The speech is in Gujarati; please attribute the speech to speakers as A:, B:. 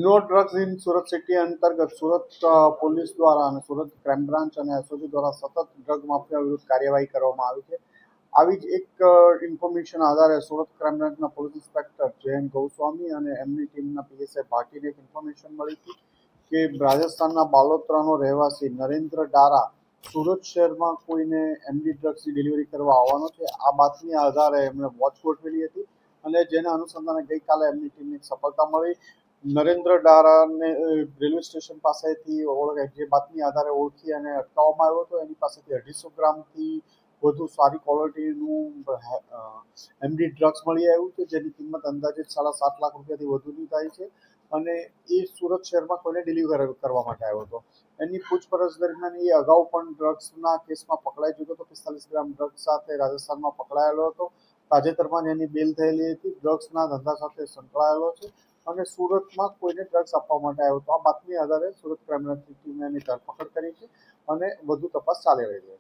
A: No drugs in Surat city અંતર્ગત સુરત પોલીસ દ્વારા અને સુરત ક્રાઇમ બ્રાન્ચ અને એસઓજી દ્વારા સતત ડ્રગ માફિયા વિરુદ્ધ કાર્યવાહી કરવામાં આવી છે. આવી જ એક ઇન્ફોર્મેશન આધારે સુરત ક્રાઇમ બ્રાન્ચના પોલીસ ઇન્સ્પેક્ટર જયંત ગોસ્વામી અને એમની ટીમના પીએસઆઈ ભાટીને એક ઇન્ફોર્મેશન મળી હતી કે રાજસ્થાનના બાલોતરાનો રહેવાસી નરેન્દ્ર ડારા સુરત શહેરમાં કોઈને એમડી ડ્રગ્સની ડિલિવરી કરવા આવવાનો છે. આ બાતમી આધારે એમણે વોચ ગોઠવેલી હતી અને જેના અનુસંધાને ગઈકાલે એમની ટીમને સફળતા મળી. નરેન્દ્ર ડારાને રેલવે સ્ટેશન પાસેથી જે બાતમી આધારે ઓળખી અને અટકાવવામાં આવ્યો હતો. એની પાસેથી 250 ગ્રામથી વધુ સારી ક્વોલિટીનું એમડી ડ્રગ્સ મળી આવ્યું છે, જેની કિંમત અંદાજિત 7.5 લાખ રૂપિયાથી વધુની થાય છે અને એ સુરત શહેરમાં કોઈને ડિલિવર કરવા માટે આવ્યો હતો. એની પૂછપરછ દરમિયાન એ અગાઉ પણ ડ્રગ્સના કેસમાં પકડાઈ ચૂક્યો હતો. 45 ગ્રામ ડ્રગ્સ સાથે રાજસ્થાનમાં પકડાયેલો હતો. તાજેતરમાં જ એની બેલ થયેલી હતી. ડ્રગ્સના ધંધા સાથે સંકળાયેલો છે અને સુરતમાં કોઈને ડ્રગ્સ આપવા માટે આવ્યો હતો. આ બાતમી આધારે સુરત ક્રાઇમ બ્રાન્ચની ટીમે એની ધરપકડ કરી છે અને વધુ તપાસ ચાલી રહી છે.